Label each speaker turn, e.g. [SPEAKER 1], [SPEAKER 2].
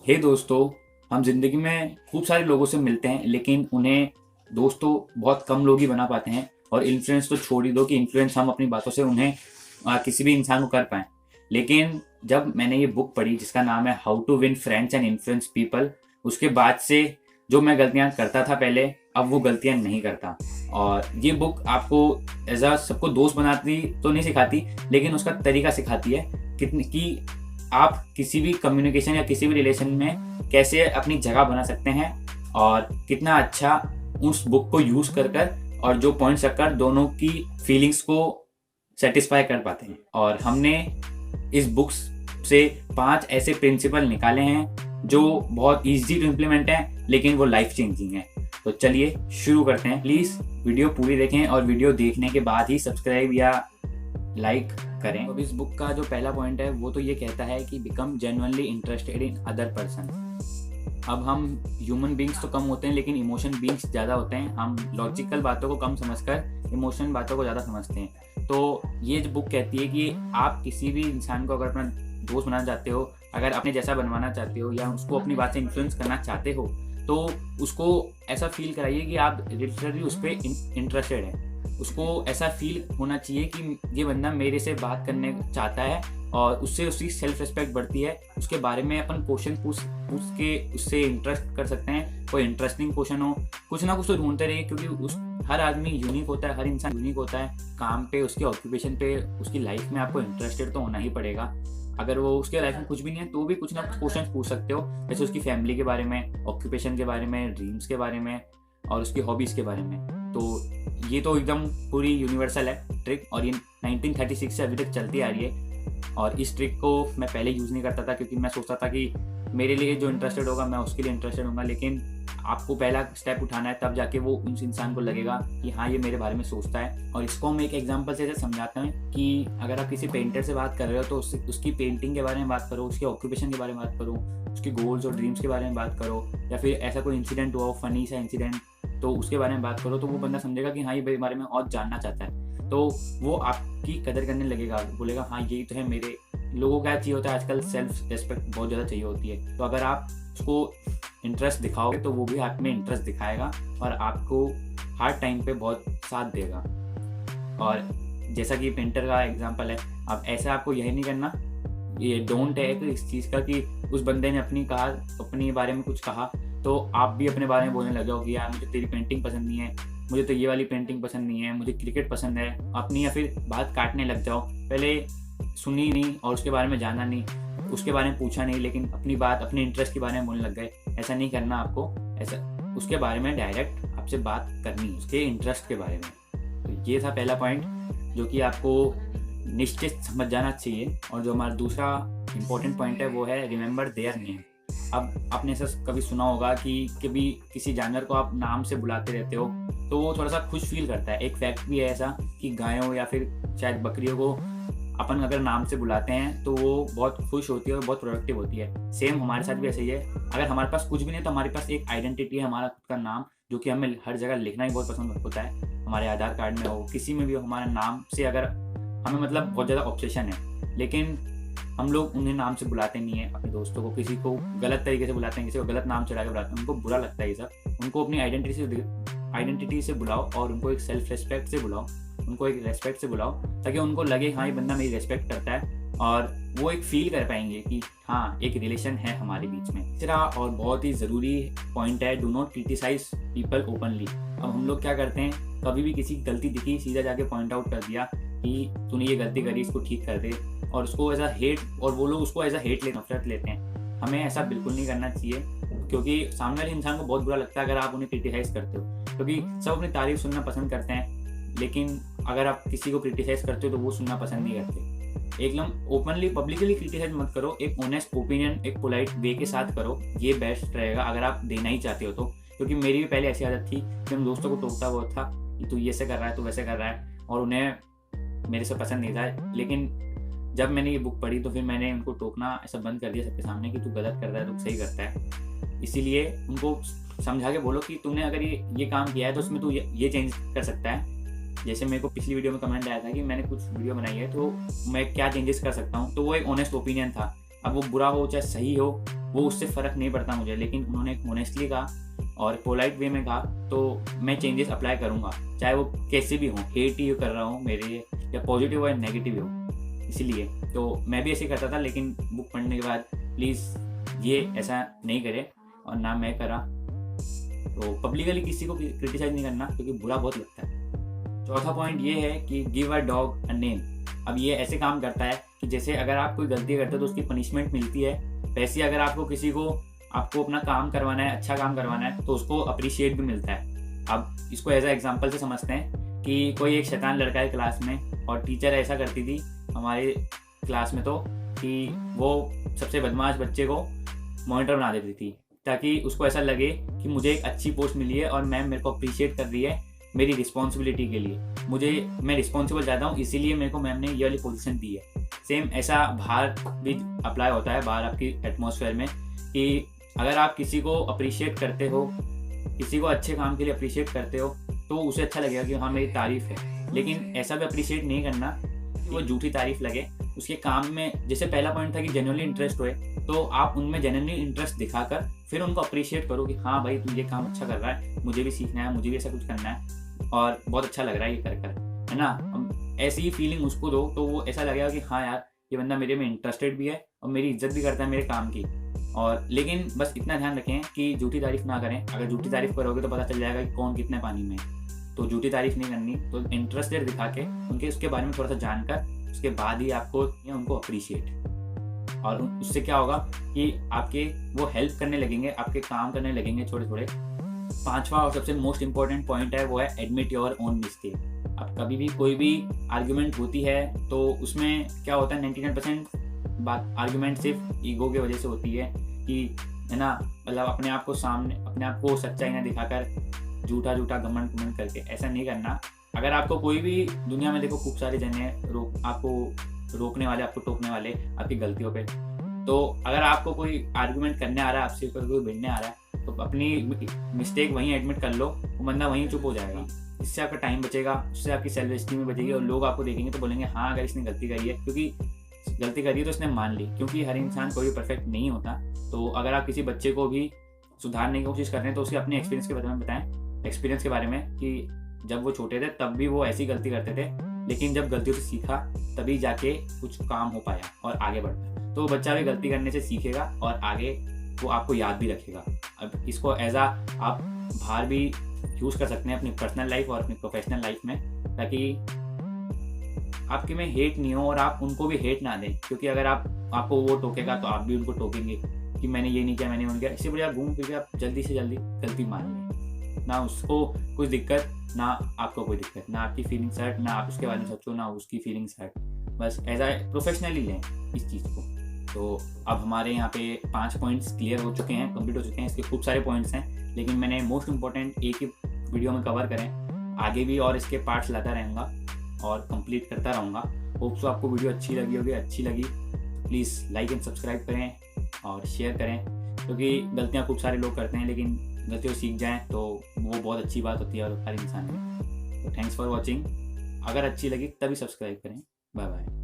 [SPEAKER 1] हे दोस्तों, हम जिंदगी में खूब सारे लोगों से मिलते हैं, लेकिन उन्हें दोस्तों बहुत कम लोग ही बना पाते हैं। और इन्फ्लुएंस तो छोड़ ही दो कि इन्फ्लुएंस हम अपनी बातों से उन्हें किसी भी इंसान को कर पाएं। लेकिन जब मैंने ये बुक पढ़ी जिसका नाम है how to win friends and influence people, उसके बाद से जो मैं गलतियां करता था पहले, अब वो गलतियां नहीं करता। और ये बुक आपको एज अ सबको दोस्त बनाती तो नहीं सिखाती, लेकिन उसका तरीका सिखाती है कितनी कि आप किसी भी कम्युनिकेशन या किसी भी रिलेशन में कैसे अपनी जगह बना सकते हैं, और कितना अच्छा उस बुक को यूज कर और जो पॉइंट्स रखकर दोनों की फीलिंग्स को सेटिस्फाई कर पाते हैं। और हमने इस बुक्स से 5 ऐसे प्रिंसिपल निकाले हैं जो बहुत इजी टू इम्प्लीमेंट हैं, लेकिन वो लाइफ चेंजिंग है। तो चलिए शुरू करते हैं। प्लीज वीडियो पूरी देखें और वीडियो देखने के बाद ही सब्सक्राइब या लाइक करें। अब इस बुक का जो पहला पॉइंट है वो तो ये कहता है कि become genuinely interested in other person. अब हम ह्यूमन बींग्स तो कम होते हैं, लेकिन इमोशन बींग्स ज़्यादा होते हैं। हम लॉजिकल बातों को कम समझकर इमोशन बातों को ज़्यादा समझते हैं। तो ये जो बुक कहती है कि आप किसी भी इंसान को अगर अपना दोस्त बनाना चाहते हो, अगर अपने जैसा बनवाना चाहते हो, या उसको अपनी बात से इन्फ्लुएंस करना चाहते हो, तो उसको ऐसा फील कराइए कि आप लिटरली उस पर इंटरेस्टेड हैं। उसको ऐसा फील होना चाहिए कि ये बंदा मेरे से बात करने चाहता है, और उससे उसकी सेल्फ रिस्पेक्ट बढ़ती है। उसके बारे में अपन क्वेश्चन पूछ के उससे इंटरेस्ट कर सकते हैं। कोई इंटरेस्टिंग क्वेश्चन हो, कुछ ना कुछ तो ढूंढते रहिए, क्योंकि हर आदमी यूनिक होता है, हर इंसान यूनिक होता है। काम पे, उसके ऑक्यूपेशन पे, उसकी लाइफ में आपको इंटरेस्टेड तो होना ही पड़ेगा। अगर वो उसके लाइफ में कुछ भी नहीं है तो भी कुछ ना कुछ क्वेश्चन पूछ सकते हो, जैसे उसकी फैमिली के बारे में, ऑक्यूपेशन के बारे में, ड्रीम्स के बारे में, और उसकी हॉबीज़ के बारे में। तो ये तो एकदम पूरी यूनिवर्सल है ट्रिक, और ये 1936 से अभी तक चलती आ रही है। और इस ट्रिक को मैं पहले यूज़ नहीं करता था, क्योंकि मैं सोचता था कि मेरे लिए जो इंटरेस्टेड होगा मैं उसके लिए इंटरेस्टेड होगा। लेकिन आपको पहला स्टेप उठाना है, तब जाके वो उस इंसान को लगेगा कि हाँ, ये मेरे बारे में सोचता है। और इसको हम एक एग्जांपल से समझाते हैं कि अगर आप किसी पेंटर से बात कर रहे हो तो उसकी पेंटिंग के बारे में बात करो, उसके ऑक्यूपेशन के बारे में बात करो, उसके गोल्स और ड्रीम्स के बारे में बात करो, या फिर ऐसा कोई इंसिडेंट हुआ हो, फनी सा इंसिडेंट, तो उसके बारे में बात करो। तो वो बंदा समझेगा कि हाँ, ये मेरे बारे में और जानना चाहता है, तो वो आपकी कदर करने लगेगा, बोलेगा हाँ, यही तो है मेरे। लोगों का चाहिए होता है आजकल, सेल्फ रिस्पेक्ट बहुत ज़्यादा चाहिए होती है। तो अगर आप उसको इंटरेस्ट दिखाओगे तो वो भी आप में इंटरेस्ट दिखाएगा, और आपको हर टाइम पे बहुत साथ देगा। और जैसा कि पेंटर का एग्जांपल है, अब ऐसा आपको यही नहीं करना, ये डोंट है इस चीज़ का कि उस बंदे ने अपने बारे में कुछ कहा तो आप भी अपने बारे में बोलने लगे हो कि यार मुझे तेरी पेंटिंग पसंद नहीं है, मुझे तो ये वाली पेंटिंग पसंद नहीं है, मुझे क्रिकेट पसंद है अपनी, या फिर बात काटने लग जाओ। पहले सुनी नहीं और उसके बारे में जाना नहीं, उसके बारे में पूछा नहीं, लेकिन अपनी बात अपने इंटरेस्ट के बारे में बोलने लग गए। ऐसा नहीं करना आपको। ऐसा उसके बारे में डायरेक्ट आपसे बात करनी, उसके इंटरेस्ट के बारे में। तो ये था पहला पॉइंट, जो कि आपको निश्चित समझ जाना चाहिए। और जो हमारा दूसरा इंपॉर्टेंट पॉइंट है वो है रिमेंबर देयर नेम। अब आपने ऐसा कभी सुना होगा कि कभी किसी जानवर को आप नाम से बुलाते रहते हो तो वो थोड़ा सा खुश फील करता है। एक फैक्ट भी है ऐसा कि गायों या फिर शायद बकरियों को अपन अगर नाम से बुलाते हैं तो वो बहुत खुश होती है और बहुत प्रोडक्टिव होती है। सेम हमारे साथ भी ऐसा ही है। अगर हमारे पास कुछ भी नहीं तो हमारे पास एक आइडेंटिटी है, हमारा खुद का नाम, जो कि हमें हर जगह लिखना ही बहुत पसंद होता है। हमारे आधार कार्ड में हो, किसी में भी हो, हमारा नाम से अगर हमें मतलब बहुत ज़्यादा ऑब्सेशन है, लेकिन हम लोग उन्हें नाम से बुलाते नहीं है। अपने दोस्तों को, किसी को गलत तरीके से बुलाते हैं, किसी को गलत नाम चढ़ा के बुलाते हैं, उनको बुरा लगता है ये सब। उनको अपनी आइडेंटिटी से बुलाओ, और उनको एक सेल्फ रिस्पेक्ट से बुलाओ, उनको एक रेस्पेक्ट से बुलाओ, ताकि उनको लगे हाँ, ये बंदा मेरी रेस्पेक्ट करता है, और वो एक फील कर पाएंगे कि हाँ, एक रिलेशन है हमारे बीच में। तीसरा और बहुत ही ज़रूरी पॉइंट है, do not criticise people openly. अब हम लोग क्या करते हैं, कभी भी किसी की गलती दिखी सीधा जाके पॉइंट आउट कर दिया कि तूने ये गलती करी, इसको ठीक कर दे, और उसको एज अ हेट, और वो लोग उसको एज अ हेट नफरत लेते हैं। हमें ऐसा बिल्कुल नहीं करना चाहिए, क्योंकि सामने वाले इंसान को बहुत बुरा लगता है अगर आप उन्हें क्रिटिसाइज करते हो, क्योंकि सब अपनी तारीफ सुनना पसंद करते हैं। लेकिन अगर आप किसी को क्रिटिसाइज करते हो तो वो सुनना पसंद नहीं करते। एकदम ओपनली पब्लिकली क्रिटिसाइज मत करो, एक ऑनेस्ट ओपिनियन एक पोलाइट वे के साथ करो, ये बेस्ट रहेगा अगर आप देना ही चाहते हो तो। क्योंकि मेरी भी पहले ऐसी आदत थी कि मैं दोस्तों को टोकता हुआ था कि तू ये से कर रहा है, तू वैसे कर रहा है, और उन्हें मेरे से पसंद नहीं था। लेकिन जब मैंने ये बुक पढ़ी तो फिर मैंने उनको टोकना ऐसा बंद कर दिया सबके सामने कि तू गलत कर रहा है, तू सही करता है। इसीलिए उनको समझा के बोलो कि तूने अगर ये काम किया है तो उसमें तू ये चेंज कर सकता है। जैसे मेरे को पिछली वीडियो में कमेंट आया था कि मैंने कुछ वीडियो बनाई है तो मैं क्या चेंजेस कर सकता हूँ, तो वो एक ऑनेस्ट ओपिनियन था। अब वो बुरा हो चाहे सही हो, वो उससे फ़र्क नहीं पड़ता मुझे, लेकिन उन्होंने ऑनेस्टली कहा और पोलाइट वे में कहा तो मैं चेंजेस अप्लाई करूँगा, चाहे वो कैसे भी हों, हेट ही कर रहा हूँ मेरे लिए या पॉजिटिव हो या नेगेटिव हो। इसीलिए तो मैं भी ऐसे करता था, लेकिन बुक पढ़ने के बाद प्लीज़ ये ऐसा नहीं करे और ना मैं करा। तो पब्लिकली किसी को क्रिटिसाइज नहीं करना क्योंकि बुरा बहुत लगता है। चौथा पॉइंट ये है कि give a dog a name. अब ये ऐसे काम करता है कि जैसे अगर आप कोई गलती करते हो तो उसकी पनिशमेंट मिलती है, वैसे अगर आपको अपना काम करवाना है, अच्छा काम करवाना है, तो उसको अप्रिशिएट भी मिलता है। अब इसको एज अ एग्जाम्पल से समझते हैं कि कोई एक शैतान लड़का है क्लास में और टीचर ऐसा करती थी हमारे क्लास में तो कि वो सबसे बदमाश बच्चे को मॉनिटर बना देती थी ताकि उसको ऐसा लगे कि मुझे एक अच्छी पोस्ट मिली है और मैम मेरे को अप्रिशिएट कर रही है मेरी रिस्पॉन्सिबिलिटी के लिए, मैं रिस्पॉन्सिबल ज़्यादा हूँ इसीलिए मेरे को मैम ने ये वाली पोजीशन दी है। सेम ऐसा बाहर भी अप्लाई होता है, बाहर आपकी एटमॉस्फेयर में, कि अगर आप किसी को अप्रिशिएट करते हो, किसी को अच्छे काम के लिए अप्रिशिएट करते हो, तो उसे अच्छा लगेगा कि हाँ मेरी तारीफ़ है। लेकिन ऐसा भी अप्रिशिएट नहीं करना कि वो झूठी तारीफ़ लगे उसके काम में। जैसे पहला पॉइंट था कि जेन्युइनली इंटरेस्ट हुए, तो आप उनमें जेन्युइनली इंटरेस्ट दिखाकर फिर उनको अप्रिशिएट करो कि हाँ भाई तू ये काम अच्छा कर रहा है, मुझे भी सीखना है, मुझे भी ऐसा कुछ करना है और बहुत अच्छा लग रहा है ये कर कर, है ना। ऐसी ही फीलिंग उसको दो तो वो ऐसा लगेगा कि हाँ यार ये बंदा मेरे में इंटरेस्टेड भी है और मेरी इज्जत भी करता है मेरे काम की। और लेकिन बस इतना ध्यान रखें कि झूठी तारीफ ना करें। अगर झूठी तारीफ करोगे तो पता चल जाएगा कि कौन कितने पानी में है। तो झूठी तारीफ नहीं करनी, तो इंटरेस्टेड दिखा के उनके उसके बारे में थोड़ा सा जानकर उसके बाद ही आपको उनको अप्रिशिएट। और उससे क्या होगा कि आपके वो हेल्प करने लगेंगे, आपके काम करने लगेंगे थोड़े थोड़े। पांचवा और सबसे मोस्ट इंपॉर्टेंट पॉइंट है वो है एडमिट योर ओन मिस्टेक। अब कभी भी कोई भी आर्ग्यूमेंट होती है तो उसमें क्या होता है 99% बात आर्ग्यूमेंट सिर्फ ईगो की वजह से होती है कि, है ना, मतलब अपने आप को सच्चाई ना दिखाकर झूठा घमंड करके ऐसा नहीं करना। अगर आपको कोई भी दुनिया में देखो खूब सारे जने आपको रोकने वाले, आपको टोकने वाले आपकी गलतियों पे, तो अगर आपको कोई आर्गुमेंट करने आ रहा है, आपसे कोई भिड़ने आ रहा है, तो अपनी मिस्टेक वहीं एडमिट कर लो, वो बंदा वहीं चुप हो जाएगा। इससे आपका टाइम बचेगा, उससे आपकी सेल्फ एस्टीम भी बचेगी और लोग आपको देखेंगे तो बोलेंगे हाँ अगर इसने गलती करी है, क्योंकि गलती करी है तो इसने मान ली। क्योंकि हर इंसान कोई भी परफेक्ट नहीं होता। तो अगर आप किसी बच्चे को भी सुधारने की कोशिश कर रहे हैं तो उसके अपने एक्सपीरियंस के बारे में बताएं, एक्सपीरियंस के बारे में कि जब वो छोटे थे तब भी वो ऐसी गलती करते थे, लेकिन जब गलतियों से सीखा तभी जाके कुछ काम हो पाया और आगे बढ़ पाया। तो बच्चा भी गलती करने से सीखेगा और आगे वो आपको याद भी रखेगा। अब इसको एज आप बाहर भी यूज़ कर सकते हैं अपनी पर्सनल लाइफ और अपनी प्रोफेशनल लाइफ में, ताकि आपके में हेट नहीं हो और आप उनको भी हेट ना दें। क्योंकि अगर आपको वो टोकेगा तो आप भी उनको टोकेंगे कि मैंने ये नहीं किया, मैंने वो नहीं किया। इससे बढ़िया घूम फिर के आप जल्दी से जल्दी गलती मान लें, ना उसको कुछ दिक्कत, ना आपको कोई दिक्कत, ना आपकी फीलिंग्स हर्ट, ना आप उसके बारे में सोचो, ना उसकी फीलिंग्स हर्ट। बस एज आ प्रोफेशनली लें इस चीज़ को। तो अब हमारे यहाँ पे 5 पॉइंट्स क्लियर हो चुके हैं, कंप्लीट हो चुके हैं। इसके खूब सारे पॉइंट्स हैं, लेकिन मैंने मोस्ट इंपॉर्टेंट एक ही वीडियो में कवर करें। आगे भी और इसके पार्ट्स लाता रहूँगा और कंप्लीट करता रहूँगा। होप सो आपको वीडियो अच्छी लगी होगी। अच्छी लगी प्लीज़ लाइक एंड सब्सक्राइब करें और शेयर करें, क्योंकि गलतियाँ खूब सारे लोग करते हैं, लेकिन गलतियों सीख जाएं तो वो बहुत अच्छी बात होती है और हर इंसान में। तो थैंक्स फॉर वॉचिंग। अगर अच्छी लगी तभी सब्सक्राइब करें। Bye bye.